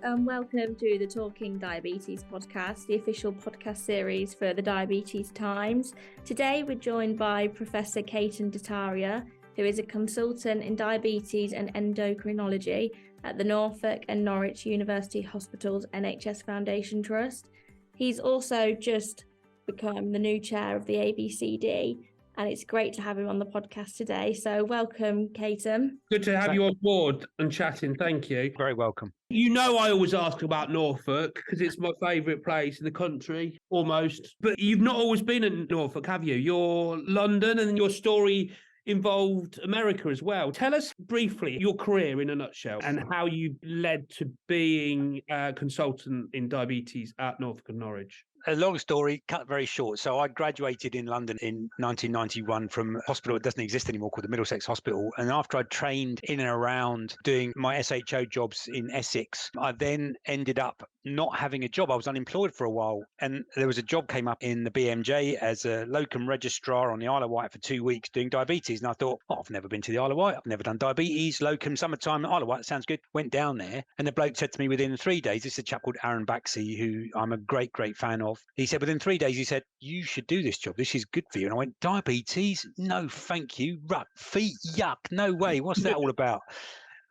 and welcome to the Talking Diabetes podcast, the official podcast series for the Diabetes Times. Today we're joined by Professor Ketan Dhatariya, who is a consultant in diabetes and endocrinology at the Norfolk and Norwich University Hospitals NHS Foundation Trust. He's also just become the new chair of the ABCD, and it's great to have him on the podcast today. So welcome, Ketan. Good to have you on board and chatting. Thank you. Very welcome. You know I always ask about Norfolk because it's my favourite place in the country, almost. But you've not always been in Norfolk, have you? You're London, and your story involved America as well. Tell us briefly your career in a nutshell and how you led to being a consultant in diabetes at Norfolk and Norwich. A long story, cut very short. So I graduated in London in 1991 from a hospital that doesn't exist anymore called the Middlesex Hospital. And after I trained in and around doing my SHO jobs in Essex, I then ended up not having a job. I was unemployed for a while. And there was a job came up in the BMJ as a locum registrar on the Isle of Wight for 2 weeks doing diabetes. And I thought, I've never been to the Isle of Wight. I've never done diabetes, locum, summertime, Isle of Wight. Sounds good. Went down there. And the bloke said to me within 3 days, this is a chap called Aaron Baxey, who I'm a great fan of. He said, within 3 days, he said, you should do this job. This is good for you. And I went, diabetes? No, thank you. Rut, feet, yuck. No way. What's that all about?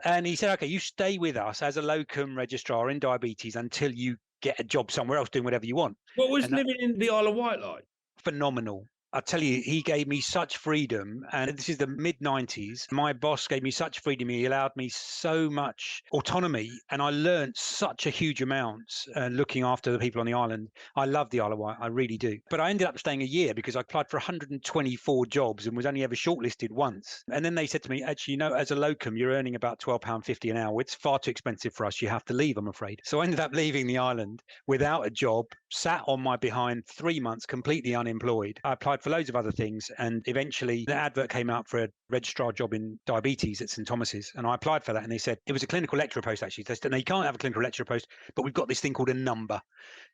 And he said, okay, you stay with us as a locum registrar in diabetes until you get a job somewhere else doing whatever you want. What was living in the Isle of Wight like? Phenomenal. I tell you, he gave me such freedom, and this is the mid-90s. My boss gave me such freedom. He allowed me so much autonomy, and I learned such a huge amount looking after the people on the island. I love the Isle of Wight, I really do. But I ended up staying a year because I applied for 124 jobs and was only ever shortlisted once. And then they said to me, actually, as a locum, you're earning about £12.50 an hour. It's far too expensive for us. You have to leave, I'm afraid. So I ended up leaving the island without a job, sat on my behind 3 months, completely unemployed. I applied for loads of other things, and eventually the advert came out for a registrar job in diabetes at St Thomas's, and I applied for that, and they said it was a clinical lecturer post. Actually, they said, no, you can't have a clinical lecturer post, but we've got this thing called a number.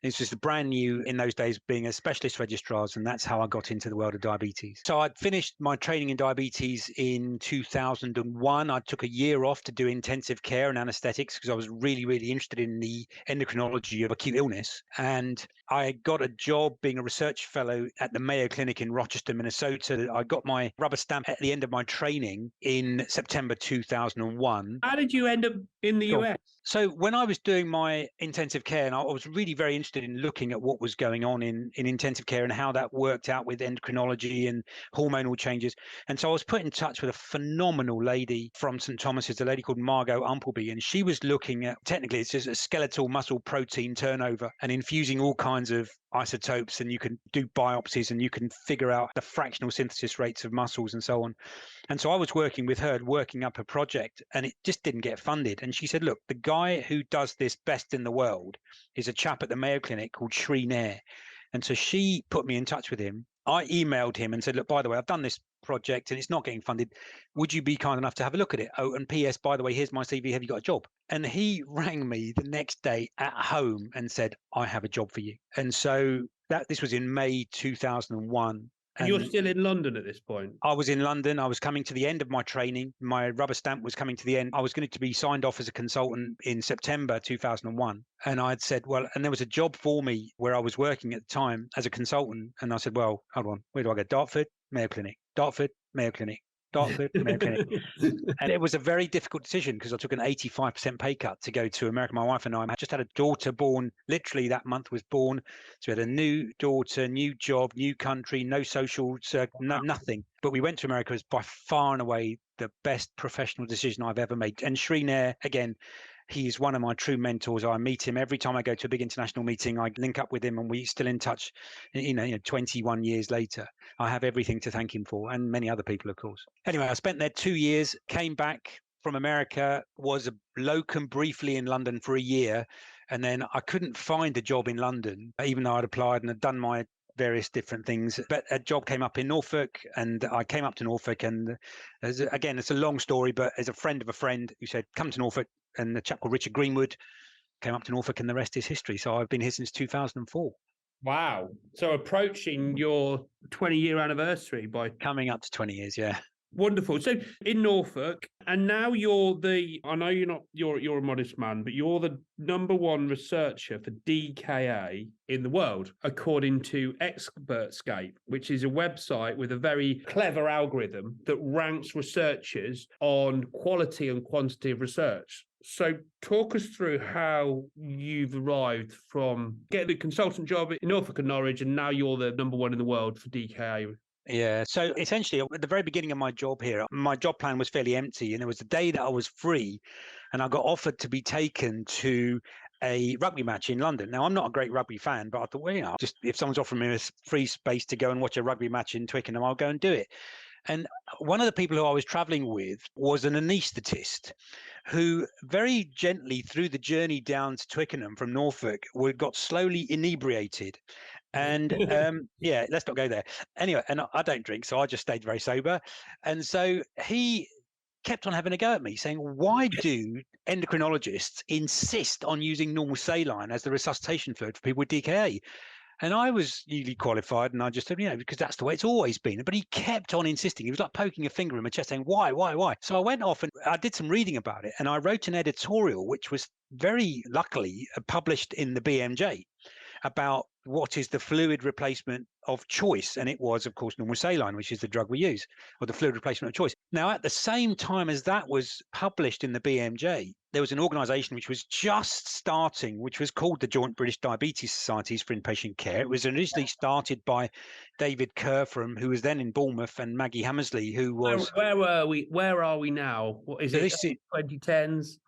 It's just brand new in those days, being a specialist registrars, and that's how I got into the world of diabetes. So I'd finished my training in diabetes in 2001. I took a year off to do intensive care and anaesthetics because I was really interested in the endocrinology of acute illness, and I got a job being a research fellow at the Mayo Clinic in Rochester, Minnesota. I got my rubber stamp at the end of my training in September 2001. How did you end up in the US? So when I was doing my intensive care, and I was really very interested in looking at what was going on in intensive care and how that worked out with endocrinology and hormonal changes. And so I was put in touch with a phenomenal lady from St Thomas's, a lady called Margot Umpleby, and she was looking at, technically it's just a skeletal muscle protein turnover and infusing all kinds of isotopes, and you can do biopsies and you can figure out the fractional synthesis rates of muscles and so on. And so I was working with her, working up a project, and it just didn't get funded. And she said, look, the guy who does this best in the world is a chap at the Mayo Clinic called Sri Nair. And so she put me in touch with him. I emailed him and said, look, by the way, I've done this project and it's not getting funded. Would you be kind enough to have a look at it? Oh, and PS, by the way, here's my CV. Have you got a job? And he rang me the next day at home and said, I have a job for you. And so this was in May 2001. And you're still in London at this point? I was in London. I was coming to the end of my training. My rubber stamp was coming to the end. I was going to be signed off as a consultant in September 2001. And I'd said, well, and there was a job for me where I was working at the time as a consultant. And I said, well, hold on, where do I go? Dartford, Mayo Clinic. Dartford, Mayo Clinic. Dartford, Mayo Clinic. And it was a very difficult decision because I took an 85% pay cut to go to America. My wife and I just had a daughter born. Literally that month was born. So we had a new daughter, new job, new country, no social, nothing. But we went to America. It was by far and away the best professional decision I've ever made. And Sri Nair, again, he's one of my true mentors. I meet him every time I go to a big international meeting. I link up with him and we're still in touch, 21 years later. I have everything to thank him for, and many other people, of course. Anyway, I spent there 2 years, came back from America, was a locum briefly in London for a year. And then I couldn't find a job in London, even though I'd applied and had done my various different things. But a job came up in Norfolk, and I came up to Norfolk, and again, it's a long story, but as a friend of a friend who said, come to Norfolk, and the chap called Richard Greenwood came up to Norfolk, and the rest is history. So I've been here since 2004. Wow. So approaching your 20-year anniversary by... Coming up to 20 years, yeah. Wonderful. So in Norfolk, and now I know you're a modest man, but you're the number one researcher for DKA in the world, according to Expertscape, which is a website with a very clever algorithm that ranks researchers on quality and quantity of research. So talk us through how you've arrived from getting a consultant job in Norfolk and Norwich, and now you're the number one in the world for DKA. Yeah. So essentially, at the very beginning of my job here, my job plan was fairly empty. And there was a day that I was free and I got offered to be taken to a rugby match in London. Now, I'm not a great rugby fan, but I thought, well, just if someone's offering me a free space to go and watch a rugby match in Twickenham, I'll go and do it. And one of the people who I was traveling with was an anaesthetist who very gently through the journey down to Twickenham from Norfolk got slowly inebriated. And yeah, let's not go there. Anyway, and I don't drink, so I just stayed very sober. And so he kept on having a go at me saying, why do endocrinologists insist on using normal saline as the resuscitation fluid for people with DKA? And I was newly qualified and I just said, because that's the way it's always been. But he kept on insisting. He was like poking a finger in my chest saying, why? So I went off and I did some reading about it. And I wrote an editorial, which was very luckily published in the BMJ about what is the fluid replacement of choice. And it was, of course, normal saline, which is the drug we use, or the fluid replacement of choice. Now, at the same time as that was published in the BMJ, there was an organization which was just starting, which was called the Joint British Diabetes Societies for Inpatient Care. It was initially started by David Kerfram, who was then in Bournemouth, and Maggie Hammersley, who was... Where were we? Where are we now? What is it? 2010s?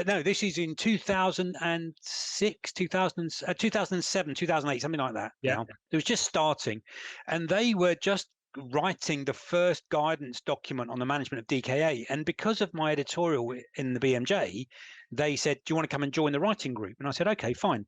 No, this is in 2006, 2007, 2008, something like that. Yeah. Now. It was just starting. And they were just writing the first guidance document on the management of DKA. And because of my editorial in the BMJ, they said, do you want to come and join the writing group? And I said, okay, fine.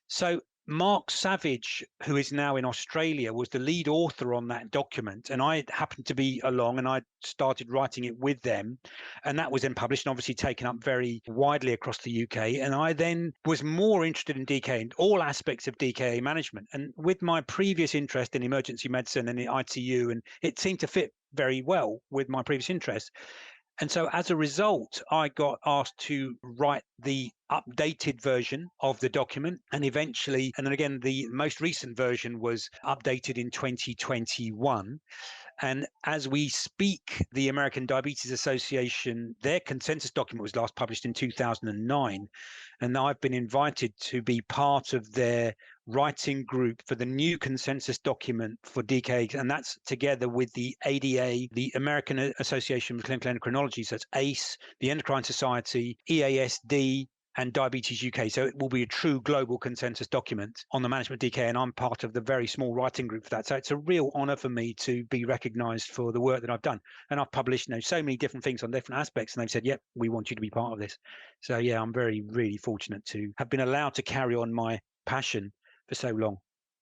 So Mark Savage, who is now in Australia, was the lead author on that document. And I happened to be along and I started writing it with them. And that was then published and obviously taken up very widely across the UK. And I then was more interested in DKA and all aspects of DKA management. And with my previous interest in emergency medicine and the ITU, and it seemed to fit very well with my previous interest. And so as a result, I got asked to write the updated version of the document. And eventually, and then again, the most recent version was updated in 2021. And as we speak, the American Diabetes Association, their consensus document was last published in 2009. And I've been invited to be part of their writing group for the new consensus document for DKA. And that's together with the ADA, the American Association of Clinical Endocrinology, so it's ACE, the Endocrine Society, EASD, and Diabetes UK. So it will be a true global consensus document on the management of DKA, and I'm part of the very small writing group for that. So it's a real honor for me to be recognized for the work that I've done. And I've published so many different things on different aspects, and they've said, yep, we want you to be part of this. So yeah, I'm very, really fortunate to have been allowed to carry on my passion for so long.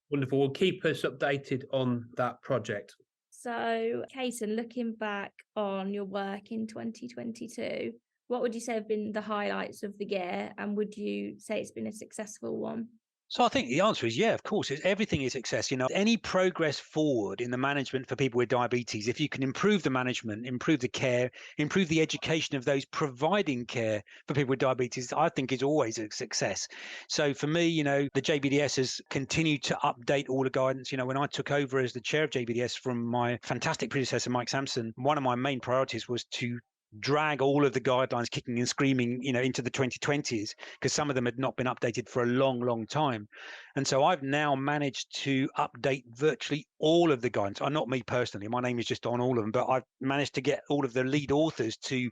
Wonderful. Well, keep us updated on that project. So, Ketan, looking back on your work in 2022, what would you say have been the highlights of the year, and would you say it's been a successful one? So I think the answer is, yeah, of course, everything is success. Any progress forward in the management for people with diabetes, if you can improve the management, improve the care, improve the education of those providing care for people with diabetes, I think is always a success. So for me, the JBDS has continued to update all the guidance. When I took over as the chair of JBDS from my fantastic predecessor, Mike Sampson, one of my main priorities was to drag all of the guidelines kicking and screaming, into the 2020s, because some of them had not been updated for a long, long time. And so I've now managed to update virtually all of the guidance. Not me personally, my name is just on all of them, but I've managed to get all of the lead authors to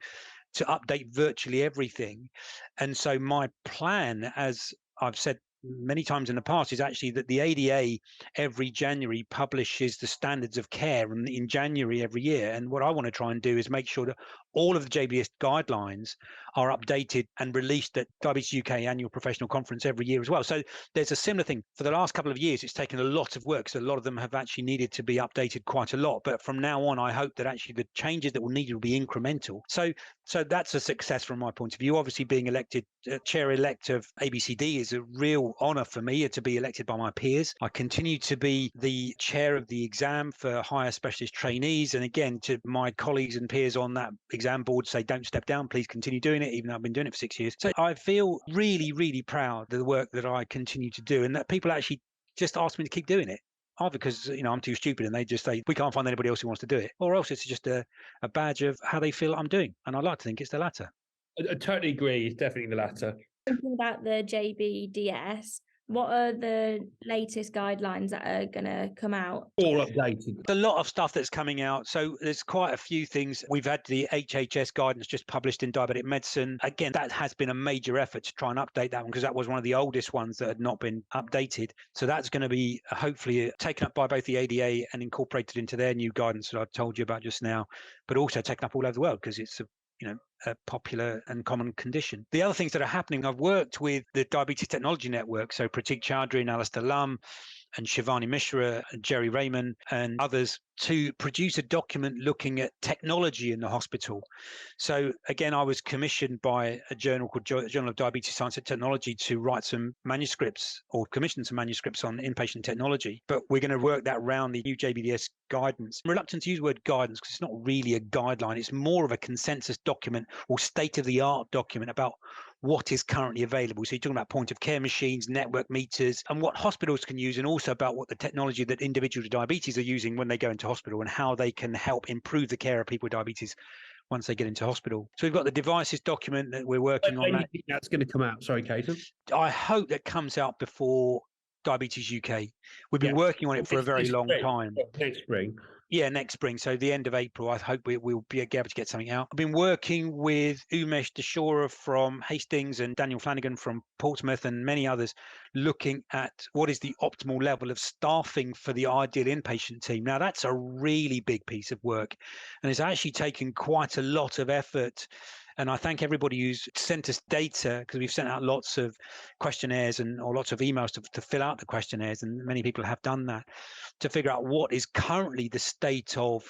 update virtually everything. And so my plan, as I've said many times in the past, is actually that the ADA every January publishes the standards of care in January every year. And what I want to try and do is make sure that all of the JBS guidelines are updated and released at Diabetes UK Annual Professional Conference every year as well. So there's a similar thing. For the last couple of years, it's taken a lot of work. So a lot of them have actually needed to be updated quite a lot. But from now on, I hope that actually the changes that will need will be incremental. So that's a success from my point of view. Obviously, being elected chair-elect of ABCD is a real honour for me to be elected by my peers. I continue to be the chair of the exam for higher specialist trainees. And again, to my colleagues and peers on that exam board say, don't step down, please continue doing it, even though I've been doing it for 6 years. So I feel really, really proud of the work that I continue to do, and that people actually just ask me to keep doing it. Either because I'm too stupid and they just say, we can't find anybody else who wants to do it, or else it's just a badge of how they feel I'm doing. And I'd like to think it's the latter. I totally agree. It's definitely the latter. Thinking about the JBDS, what are the latest guidelines that are going to come out? All updated. A lot of stuff that's coming out. So there's quite a few things. We've had the HHS guidance just published in Diabetic Medicine. Again, that has been a major effort to try and update that one, because that was one of the oldest ones that had not been updated. So that's going to be hopefully taken up by both the ADA and incorporated into their new guidance that I've told you about just now, but also taken up all over the world because it's a popular and common condition. The other things that are happening, I've worked with the Diabetes Technology Network, so Pratik Chaudhary and Alistair Lum and Shivani Mishra, and Jerry Raymond and others, to produce a document looking at technology in the hospital. So again, I was commissioned by a journal called Journal of Diabetes Science and Technology to write some manuscripts, or commission some manuscripts on inpatient technology. But we're going to work that around the new JBDS guidance. I'm reluctant to use the word guidance because it's not really a guideline. It's more of a consensus document or state-of-the-art document about what is currently available. So you're talking about point of care machines, network meters, and what hospitals can use, and also about what the technology that individuals with diabetes are using when they go into hospital, and how they can help improve the care of people with diabetes once they get into hospital. So we've got the devices document that we're working on. When do you think that's going to come out? Sorry, Ketan. I hope that comes out before Diabetes UK. We've been working on it for a very long time. Next spring. Yeah, next spring. So the end of April, I hope we'll be able to get something out. I've been working with Umesh Deshora from Hastings and Daniel Flanagan from Portsmouth and many others, looking at what is the optimal level of staffing for the ideal inpatient team. Now, that's a really big piece of work, and it's actually taken quite a lot of effort. And I thank everybody who's sent us data, because we've sent out lots of questionnaires or lots of emails to fill out the questionnaires, and many people have done that, to figure out what is currently the state of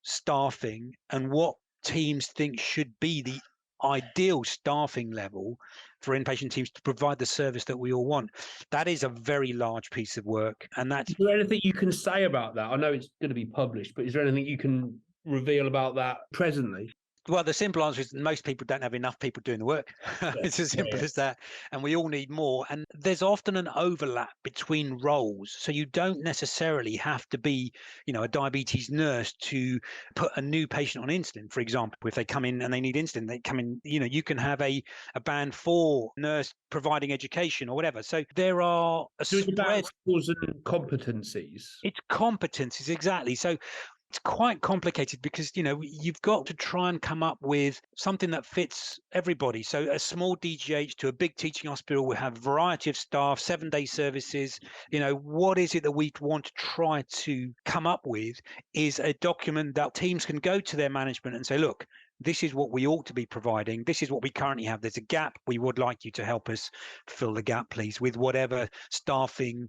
staffing and what teams think should be the ideal staffing level for inpatient teams to provide the service that we all want. That is a very large piece of work. And that's... Is there anything you can say about that? I know it's going to be published, but is there anything you can reveal about that presently? Well, the simple answer is most people don't have enough people doing the work. It's as simple as that. And we all need more. And there's often an overlap between roles. So you don't necessarily have to be, a diabetes nurse to put a new patient on insulin, for example. If they come in and they need insulin, they come in, you can have a band 4 nurse providing education or whatever. So there are a spread. About skills and competencies. It's competencies, exactly. So it's quite complicated because, you've got to try and come up with something that fits everybody. So a small DGH to a big teaching hospital will have a variety of staff, 7-day services. What is it that we want to try to come up with is a document that teams can go to their management and say, look, this is what we ought to be providing. This is what we currently have. There's a gap. We would like you to help us fill the gap, please, with whatever staffing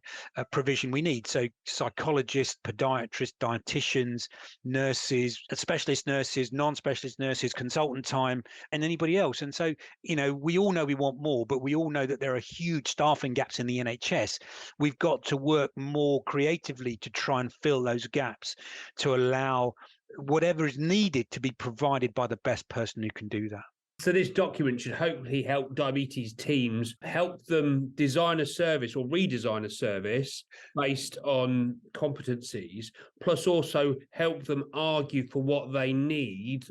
provision we need. So psychologists, podiatrists, dietitians, nurses, specialist nurses, non-specialist nurses, consultant time, and anybody else. And so, we all know we want more, but we all know that there are huge staffing gaps in the NHS. We've got to work more creatively to try and fill those gaps, to allow whatever is needed to be provided by the best person who can do that. So this document should hopefully help diabetes teams, help them design a service or redesign a service based on competencies, plus also help them argue for what they need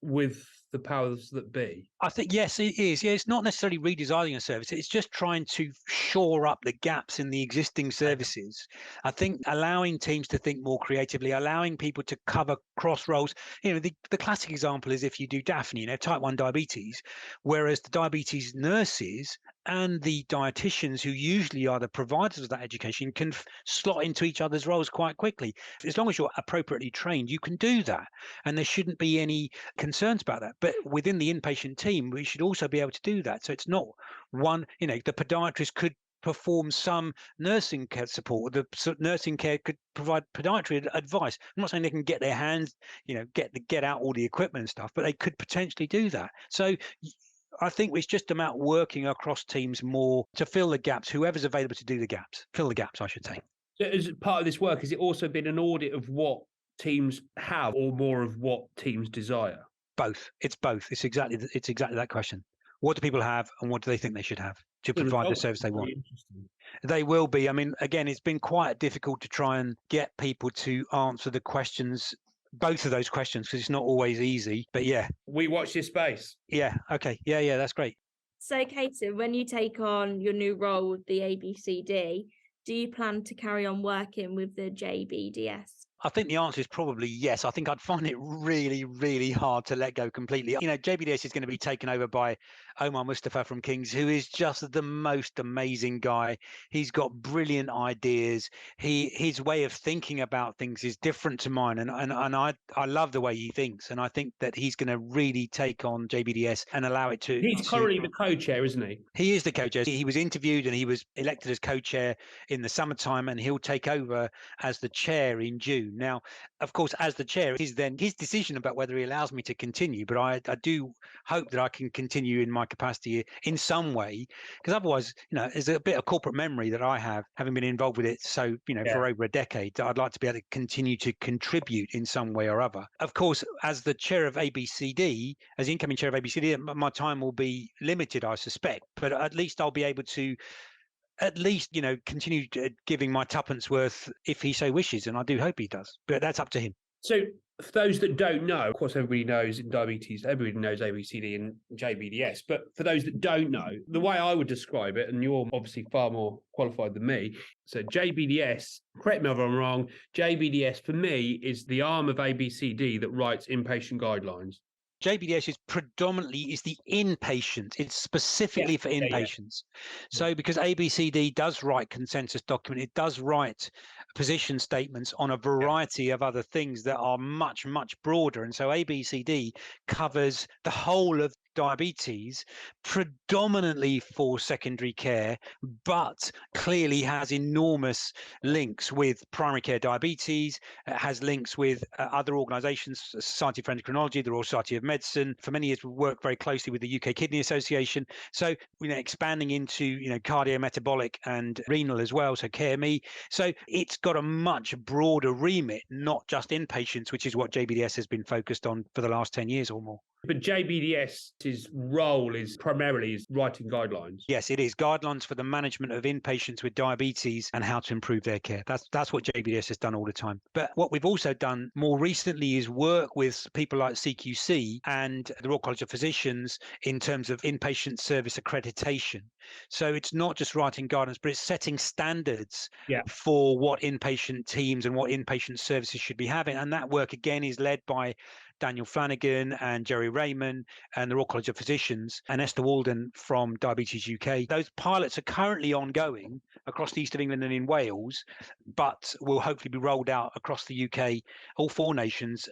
with the powers that be. I think, yes, it is. Yeah, it's not necessarily redesigning a service. It's just trying to shore up the gaps in the existing services. I think allowing teams to think more creatively, allowing people to cover cross roles. The classic example is if you do Daphne, type 1 diabetes, whereas the diabetes nurses and the dietitians, who usually are the providers of that education, can slot into each other's roles quite quickly. As long as you're appropriately trained, you can do that. And there shouldn't be any concerns about that. But within the inpatient team, we should also be able to do that. So it's not one, the podiatrist could perform some nursing care support. The nursing care could provide podiatry advice. I'm not saying they can get their hands, get out all the equipment and stuff, but they could potentially do that. So I think it's just about working across teams more to fill the gaps. Whoever's available to do the gaps, fill the gaps, I should say. So as part of this work, has it also been an audit of what teams have or more of what teams desire? Both. It's both. It's exactly that question. What do people have and what do they think they should have to provide the service they want? They will be. I mean, again, it's been quite difficult to try and get people to answer the questions, both of those questions, because it's not always easy. But yeah. We watch this space. Yeah. Okay. Yeah, that's great. So, Ketan, when you take on your new role with the ABCD, do you plan to carry on working with the JBDS? I think the answer is probably yes. I think I'd find it really, really hard to let go completely. JBDS is going to be taken over by Omar Mustafa from King's, who is just the most amazing guy. He's got brilliant ideas. His way of thinking about things is different to mine, and I love the way he thinks. And I think that he's going to really take on JBDS and allow it to. He's currently the co-chair, isn't he? He is the co-chair. He was interviewed and he was elected as co-chair in the summertime, and he'll take over as the chair in June. Now, of course, as the chair, it is then his decision about whether he allows me to continue. But I do hope that I can continue in my capacity in some way, because otherwise, there's a bit of corporate memory that I have, having been involved with it for over a decade, that I'd like to be able to continue to contribute in some way or other. Of course, as the chair of ABCD, as the incoming chair of ABCD, my time will be limited, I suspect, but at least I'll be able to continue giving my tuppence worth if he so wishes, and I do hope he does, but that's up to him. So for those that don't know, of course, everybody knows in diabetes, everybody knows ABCD and JBDS, but for those that don't know, the way I would describe it, and you're obviously far more qualified than me, so JBDS, correct me if I'm wrong, JBDS for me is the arm of ABCD that writes inpatient guidelines. JBDS is the inpatient. It's specifically for inpatients. So because ABCD does write consensus document, it does write position statements on a variety of other things that are much, much broader. And so ABCD covers the whole of diabetes, predominantly for secondary care, but clearly has enormous links with primary care diabetes. It has links with other organizations, Society for Endocrinology, the Royal Society of Medicine. For many years, we worked very closely with the UK Kidney Association. So, expanding into, cardiometabolic and renal as well, so CareMe. So it's got a much broader remit, not just inpatients, which is what JBDS has been focused on for the last 10 years or more. But JBDS's role is primarily writing guidelines. Yes, it is guidelines for the management of inpatients with diabetes and how to improve their care. That's what JBDS has done all the time. But what we've also done more recently is work with people like CQC and the Royal College of Physicians in terms of inpatient service accreditation. So it's not just writing guidance, but it's setting standards for what inpatient teams and what inpatient services should be having. And that work, again, is led by Daniel Flanagan and Jerry Raymond and the Royal College of Physicians and Esther Walden from Diabetes UK. Those pilots are currently ongoing across the east of England and in Wales, but will hopefully be rolled out across the UK, all 4 nations,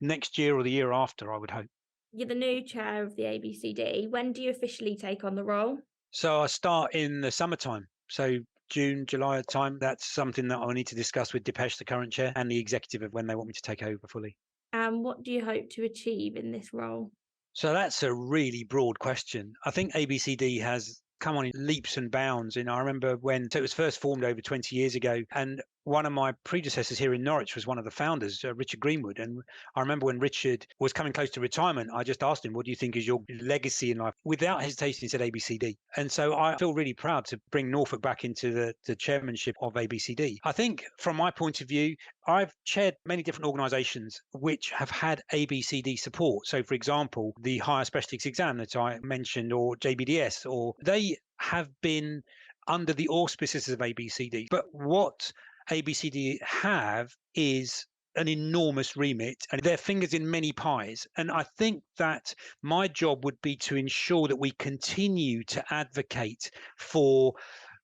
next year or the year after, I would hope. You're the new chair of the ABCD. When do you officially take on the role? So I start in the summertime. So June, July time. That's something that I need to discuss with Dipesh, the current chair, and the executive of when they want me to take over fully. And what do you hope to achieve in this role? So that's a really broad question. I think ABCD has come on in leaps and bounds. I remember when it was first formed over 20 years ago, and one of my predecessors here in Norwich was one of the founders, Richard Greenwood. And I remember when Richard was coming close to retirement, I just asked him, what do you think is your legacy in life? Without hesitation, he said ABCD. And so I feel really proud to bring Norfolk back into the chairmanship of ABCD. I think from my point of view, I've chaired many different organisations which have had ABCD support. So, for example, the Higher Specialist Exam that I mentioned, or JBDS, or they have been under the auspices of ABCD. But what ABCD have is an enormous remit and their fingers in many pies. And I think that my job would be to ensure that we continue to advocate for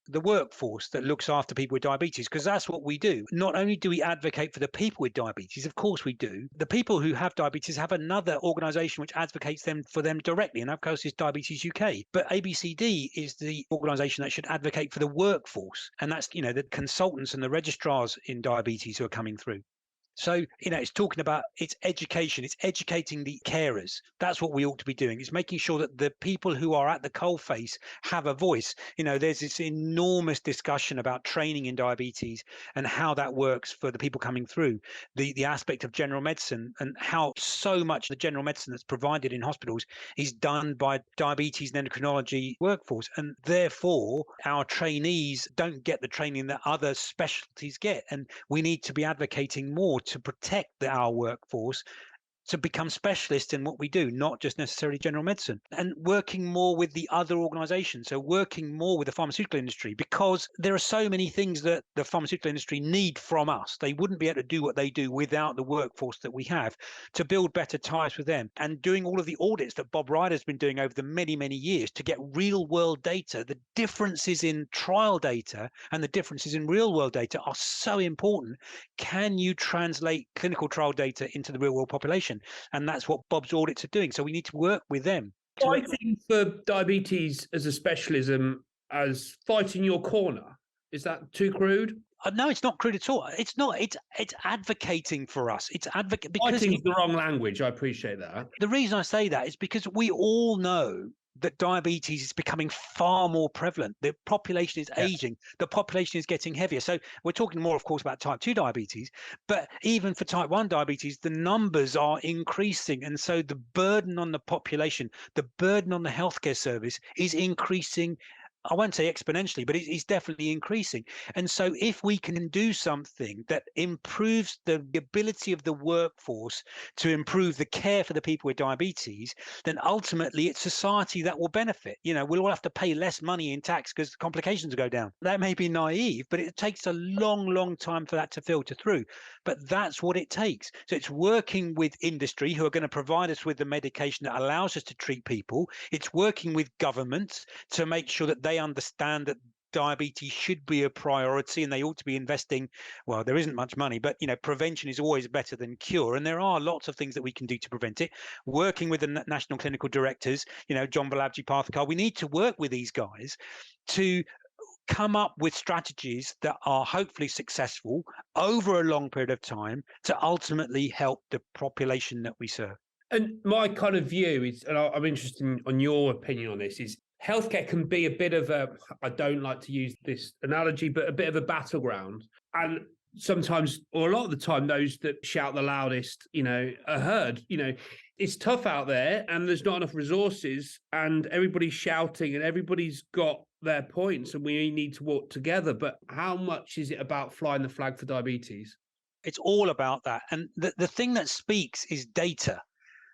the workforce that looks after people with diabetes, because that's what we do. Not only do we advocate for the people with diabetes, of course we do. The people who have diabetes have another organisation which advocates for them directly, and of course is Diabetes UK. But ABCD is the organisation that should advocate for the workforce, and that's the consultants and the registrars in diabetes who are coming through. So, it's talking about it's education, it's educating the carers. That's what we ought to be doing. It's making sure that the people who are at the coalface have a voice. There's this enormous discussion about training in diabetes and how that works for the people coming through, the aspect of general medicine and how so much of the general medicine that's provided in hospitals is done by diabetes and endocrinology workforce. And therefore, our trainees don't get the training that other specialties get. And we need to be advocating more to protect our workforce to become specialists in what we do, not just necessarily general medicine, and working more with the other organizations. So working more with the pharmaceutical industry, because there are so many things that the pharmaceutical industry need from us. They wouldn't be able to do what they do without the workforce that we have, to build better ties with them and doing all of the audits that Bob Ryder's been doing over the many, many years to get real world data. The differences in trial data and the differences in real world data are so important. Can you translate clinical trial data into the real world population? And that's what Bob's audits are doing. So we need to work with them. Fighting for diabetes as a specialism as fighting your corner, is that too crude? No, it's not crude at all. It's not. It's advocating for us. It's advocate because Fighting's the wrong language. I appreciate that. The reason I say that is because we all know that diabetes is becoming far more prevalent. The population is aging. The population is getting heavier. So we're talking more, of course, about type 2 diabetes, but even for type 1 diabetes, the numbers are increasing. And so the burden on the population, the burden on the healthcare service is increasing. I won't say exponentially, but it's definitely increasing. And so if we can do something that improves the ability of the workforce to improve the care for the people with diabetes, then ultimately it's society that will benefit. We'll all have to pay less money in tax because complications go down. That may be naive, but it takes a long, long time for that to filter through. But that's what it takes. So it's working with industry who are going to provide us with the medication that allows us to treat people. It's working with governments to make sure that they understand that diabetes should be a priority and they ought to be investing. Well, there isn't much money, but prevention is always better than cure, and there are lots of things that we can do to prevent it. Working with the national clinical directors, John Balabji, Parthakar, we need to work with these guys to come up with strategies that are hopefully successful over a long period of time to ultimately help the population that we serve. And my kind of view is, and I'm interested on your opinion on this, is healthcare can be a bit of I don't like to use this analogy, but a bit of a battleground. And sometimes, or a lot of the time, those that shout the loudest, are heard. It's tough out there and there's not enough resources and everybody's shouting and everybody's got their points and we need to work together. But how much is it about flying the flag for diabetes? It's all about that. And the thing that speaks is data.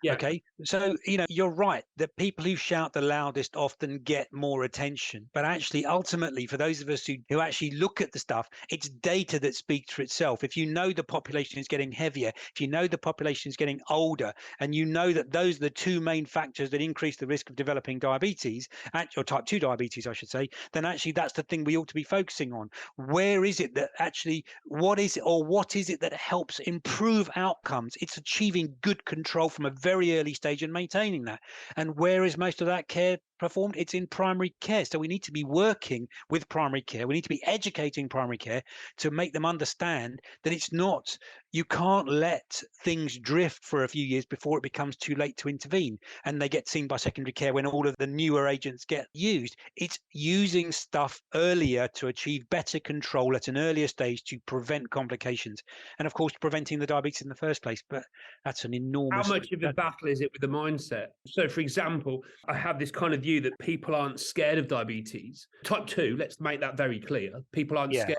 Yeah. Okay. So, you're right. The people who shout the loudest often get more attention. But actually, ultimately, for those of us who actually look at the stuff, it's data that speaks for itself. If you know the population is getting heavier, if you know the population is getting older, and you know that those are the two main factors that increase the risk of developing diabetes, or type 2 diabetes, I should say, then actually that's the thing we ought to be focusing on. Where is it that actually, what is it that helps improve outcomes? It's achieving good control from a very early stage and maintaining that. And where is most of that care performed? It's in primary care. So we need to be working with primary care. We need to be educating primary care to make them understand that it's not, you can't let things drift for a few years before it becomes too late to intervene and they get seen by secondary care when all of the newer agents get used. It's using stuff earlier to achieve better control at an earlier stage to prevent complications. And of course, preventing the diabetes in the first place. But that's an enormous... How much of a battle is it with the mindset? So, for example, I have this kind of view that people aren't scared of diabetes. Type 2, let's make that very clear. People aren't scared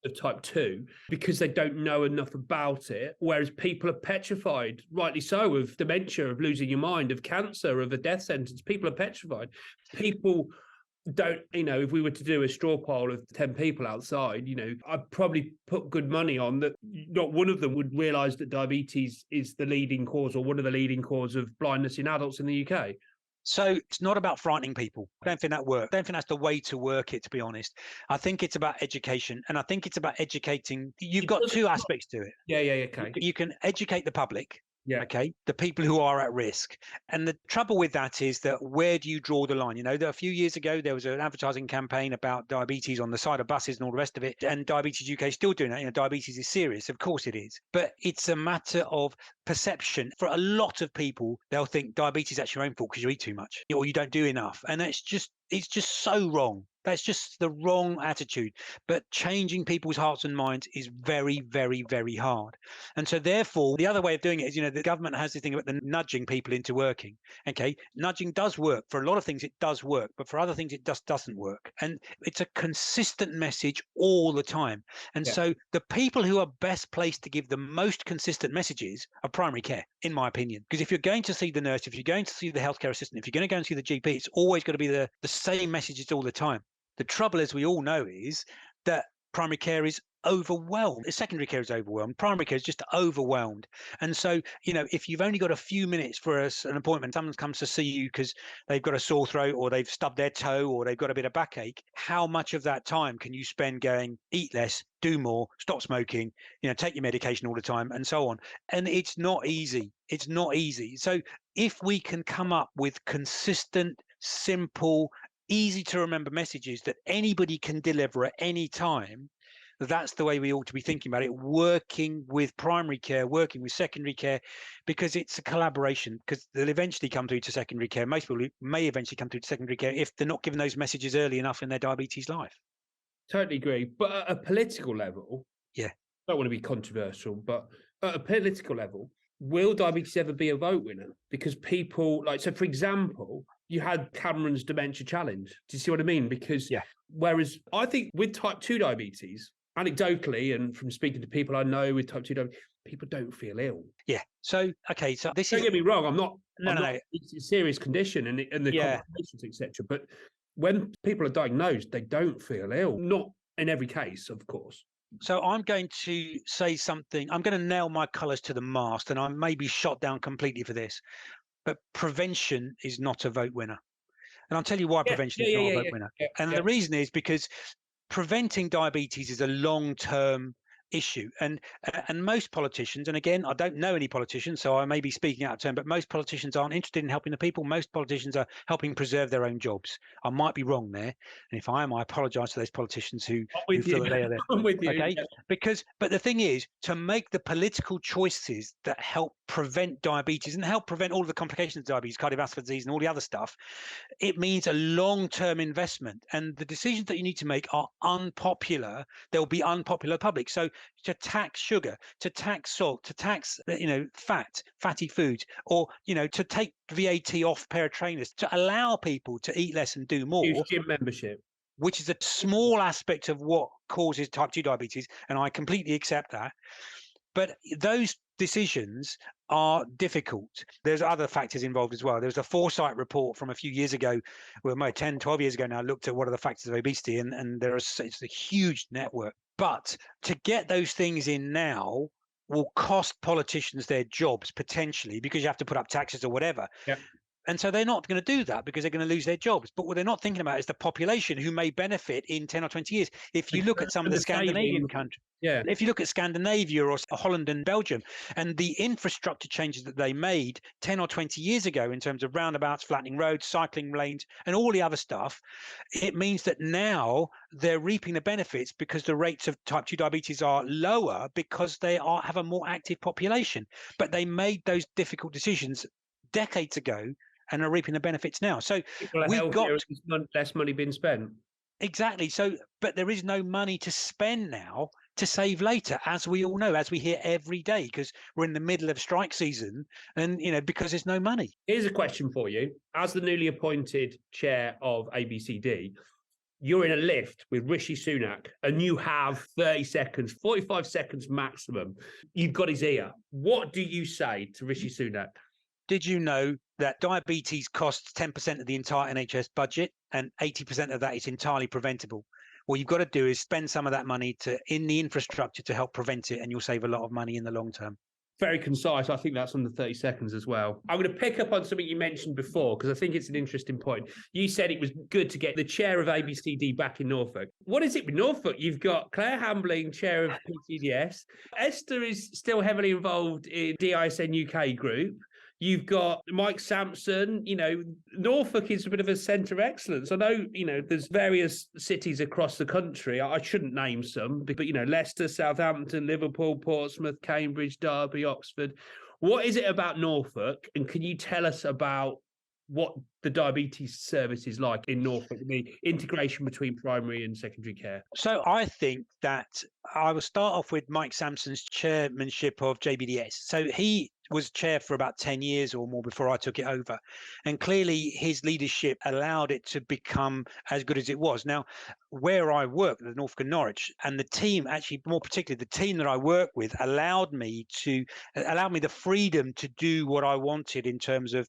of type 2 because they don't know enough about it, whereas people are petrified, rightly so, of dementia, of losing your mind, of cancer, of a death sentence. People are petrified. People if we were to do a straw poll of 10 people outside, I'd probably put good money on that not one of them would realise that diabetes is the leading cause or one of the leading cause of blindness in adults in the UK. So it's not about frightening people. I don't think that works. I don't think that's the way to work it, to be honest. I think it's about education, and I think it's about educating. You've got two aspects to it. Yeah, okay. You can educate the public. Yeah. Okay. The people who are at risk. And the trouble with that is that where do you draw the line? A few years ago, there was an advertising campaign about diabetes on the side of buses and all the rest of it. And Diabetes UK is still doing that. Diabetes is serious. Of course it is. But it's a matter of perception. For a lot of people, they'll think diabetes is actually your own fault because you eat too much or you don't do enough. And it's just so wrong. That's just the wrong attitude. But changing people's hearts and minds is very, very, very hard. And so therefore, the other way of doing it is, the government has this thing about the nudging people into working. Okay. Nudging does work. For a lot of things, it does work. But for other things, it just doesn't work. And it's a consistent message all the time. And so the people who are best placed to give the most consistent messages are primary care, in my opinion. Because if you're going to see the nurse, if you're going to see the healthcare assistant, if you're going to go and see the GP, it's always going to be the same messages all the time. The trouble, as we all know, is that primary care is overwhelmed. Secondary care is overwhelmed. Primary care is just overwhelmed. And so, if you've only got a few minutes for an appointment, someone comes to see you because they've got a sore throat or they've stubbed their toe or they've got a bit of backache, how much of that time can you spend going, eat less, do more, stop smoking, take your medication all the time and so on? And it's not easy. It's not easy. So if we can come up with consistent, simple, easy to remember messages that anybody can deliver at any time, that's the way we ought to be thinking about it, working with primary care, working with secondary care, because it's a collaboration, because they'll eventually come through to secondary care. Most people may eventually come through to secondary care if they're not given those messages early enough in their diabetes life. Totally agree. But at a political level, I don't want to be controversial, but at a political level, will diabetes ever be a vote winner? Because people for example, you had Cameron's dementia challenge. Do you see what I mean? Because whereas I think with type 2 diabetes, anecdotally, and from speaking to people I know with type 2 diabetes, people don't feel ill. Yeah. So, okay. So this Don't get me wrong. I'm not. No. It's a serious condition and the complications, etc. But when people are diagnosed, they don't feel ill. Not in every case, of course. So I'm going to say something. I'm going to nail my colours to the mast, and I may be shot down completely for this. But prevention is not a vote winner. And I'll tell you why prevention is not a vote winner. And the reason is because preventing diabetes is a long-term issue. And most politicians, and again, I don't know any politicians, so I may be speaking out of turn, but most politicians aren't interested in helping the people. Most politicians are helping preserve their own jobs. I might be wrong there. And if I am, I apologise to those politicians who feel that they are there. I'm with you. Okay. But the thing is, to make the political choices that help prevent diabetes and help prevent all of the complications of diabetes, cardiovascular disease, and all the other stuff, it means a long-term investment. And the decisions that you need to make are unpopular. They'll be unpopular public. So to tax sugar, to tax salt, to tax fatty foods, or to take VAT off a pair of trainers, to allow people to eat less and do more. Use gym membership, which is a small aspect of what causes type 2 diabetes, and I completely accept that. But those decisions are difficult. There's other factors involved as well. There was a Foresight report from a few years ago, 10, 12 years ago now, looked at what are the factors of obesity, and it's a huge network. But to get those things in now will cost politicians their jobs potentially, because you have to put up taxes or whatever. Yep. And so they're not going to do that because they're going to lose their jobs. But what they're not thinking about is the population who may benefit in 10 or 20 years. If you look at some of the Scandinavian countries, if you look at Scandinavia or Holland and Belgium, and the infrastructure changes that they made 10 or 20 years ago in terms of roundabouts, flattening roads, cycling lanes, and all the other stuff, it means that now they're reaping the benefits because the rates of type 2 diabetes are lower because they have a more active population. But they made those difficult decisions decades ago and are reaping the benefits now. So we've got less money being spent. Exactly. So, but there is no money to spend now to save later, as we all know, as we hear every day, because we're in the middle of strike season and, because there's no money. Here's a question for you. As the newly appointed chair of ABCD, you're in a lift with Rishi Sunak and you have 30 seconds, 45 seconds maximum. You've got his ear. What do you say to Rishi Sunak? Did you know that diabetes costs 10% of the entire NHS budget and 80% of that is entirely preventable? What you've got to do is spend some of that money in the infrastructure to help prevent it, and you'll save a lot of money in the long term. Very concise. I think that's under 30 seconds as well. I'm going to pick up on something you mentioned before because I think it's an interesting point. You said it was good to get the chair of ABCD back in Norfolk. What is it with Norfolk? You've got Claire Hambling, chair of PCDS. Esther is still heavily involved in DISN UK group. You've got Mike Sampson. Norfolk is a bit of a centre of excellence. I know, there's various cities across the country. I shouldn't name some, but, Leicester, Southampton, Liverpool, Portsmouth, Cambridge, Derby, Oxford. What is it about Norfolk? And can you tell us about what the diabetes service is like in Norfolk, the integration between primary and secondary care? So I think that I will start off with Mike Sampson's chairmanship of JBDS. So he was chair for about 10 years or more before I took it over. And clearly his leadership allowed it to become as good as it was. Now, where I work, the Norfolk and Norwich, and the team, actually more particularly the team that I work with, allowed me the freedom to do what I wanted in terms of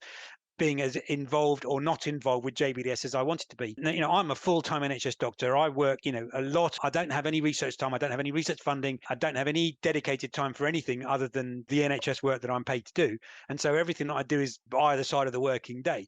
being as involved or not involved with JBDS as I wanted to be. Now, I'm a full-time NHS doctor. I work, a lot. I don't have any research time. I don't have any research funding. I don't have any dedicated time for anything other than the NHS work that I'm paid to do. And so everything that I do is by the side of the working day.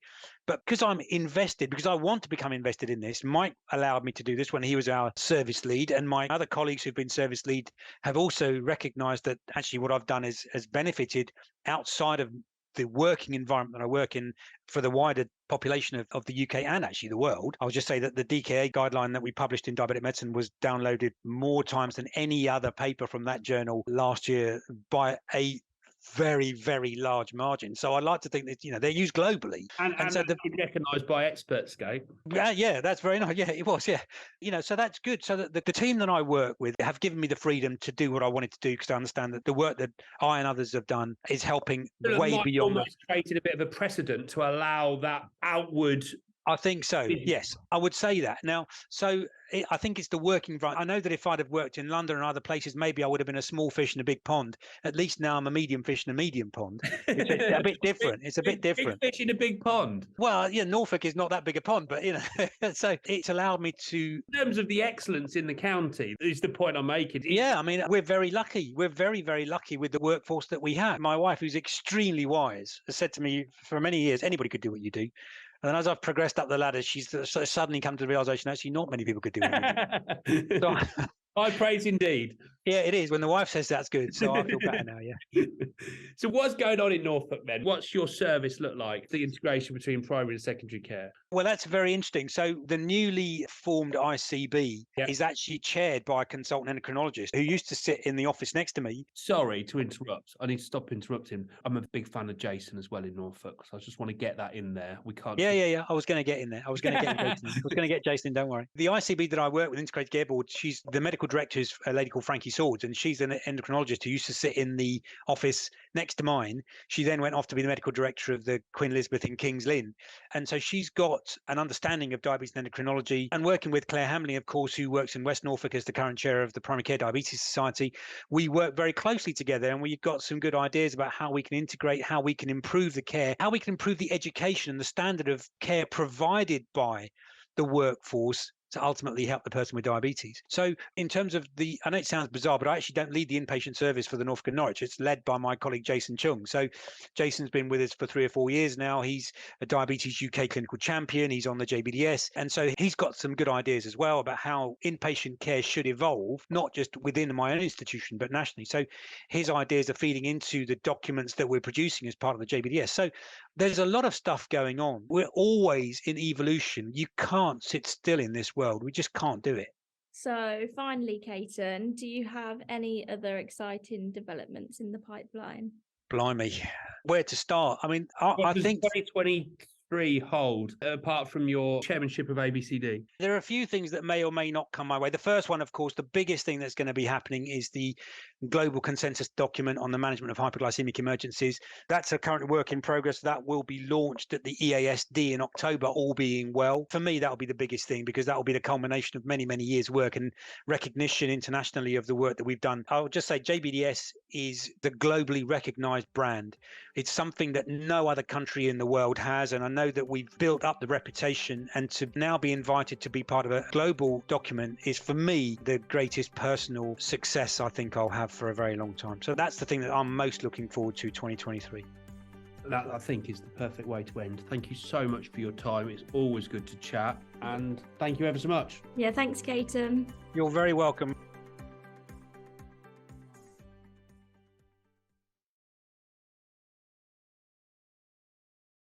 But because I'm invested, because I want to become invested in this, Mike allowed me to do this when he was our service lead. And my other colleagues who've been service lead have also recognized that actually what I've done has benefited outside of the working environment that I work in for the wider population of the UK and actually the world. I'll just say that the DKA guideline that we published in Diabetic Medicine was downloaded more times than any other paper from that journal last year by a very, very large margin. So I like to think that, they're used globally. And so recognised by experts, Gabe. Yeah, that's very nice. Yeah, it was. Yeah. So that's good. So that the team that I work with have given me the freedom to do what I wanted to do because I understand that the work that I and others have done is helping way beyond that. Created a bit of a precedent to allow that outward. I think so. Yes, I would say that. Now, I think it's the working right. I know that if I'd have worked in London and other places, maybe I would have been a small fish in a big pond. At least now I'm a medium fish in a medium pond. It's a bit different. It's a bit different. Big fish in a big pond. Well, Norfolk is not that big a pond, but so it's allowed me to. In terms of the excellence in the county, is the point I'm making. Yeah, I mean, we're very lucky. We're very, very lucky with the workforce that we have. My wife, who's extremely wise, has said to me for many years, anybody could do what you do. And then as I've progressed up the ladder, she's suddenly come to the realization, actually, not many people could do it. So, high praise indeed. Yeah, it is. When the wife says that's good, so I feel better now, yeah. So what's going on in Norfolk then? What's your service look like, the integration between primary and secondary care? Well, that's very interesting. So the newly formed ICB is actually chaired by a consultant endocrinologist who used to sit in the office next to me. Sorry to interrupt. I need to stop interrupting. I'm a big fan of Jason as well in Norfolk, so I just want to get that in there. We can't. Yeah. I was going to get in there. I was going to get Jason. I was going to get Jason. Don't worry. The ICB that I work with, Integrated Care Board, she's the medical director is a lady called Frankie Swords, and she's an endocrinologist who used to sit in the office next to mine. She then went off to be the medical director of the Queen Elizabeth in King's Lynn. And so she's got an understanding of diabetes and endocrinology, and working with Claire Hamley, of course, who works in West Norfolk as the current chair of the Primary Care Diabetes Society. We work very closely together, and we've got some good ideas about how we can integrate, how we can improve the care, how we can improve the education and the standard of care provided by the workforce to ultimately help the person with diabetes. So in terms of I know it sounds bizarre, but I actually don't lead the inpatient service for the Norfolk and Norwich. It's led by my colleague, Jason Chung. So Jason's been with us for 3 or 4 years now. He's a Diabetes UK clinical champion. He's on the JBDS. And so he's got some good ideas as well about how inpatient care should evolve, not just within my own institution, but nationally. So his ideas are feeding into the documents that we're producing as part of the JBDS. So there's a lot of stuff going on. We're always in evolution. You can't sit still in this world. We just can't do it. So finally, Ketan, do you have any other exciting developments in the pipeline? Blimey, where to start? I mean, I think 2023 2023 hold, apart from your chairmanship of ABCD? There are a few things that may or may not come my way. The first one, of course, the biggest thing that's going to be happening is the global consensus document on the management of hypoglycemic emergencies. That's a current work in progress. That will be launched at the EASD in October, all being well. For me, that will be the biggest thing, because that will be the culmination of many, many years' work and recognition internationally of the work that we've done. I'll just say JBDS is the globally recognized brand. It's something that no other country in the world has. And I know that we've built up the reputation, and to now be invited to be part of a global document is, for me, the greatest personal success I think I'll have for a very long time. So that's the thing that I'm most looking forward to 2023. That, I think, is the perfect way to end. Thank you so much for your time. It's always good to chat, and thank you ever so much. Yeah, thanks, Ketan. You're very welcome.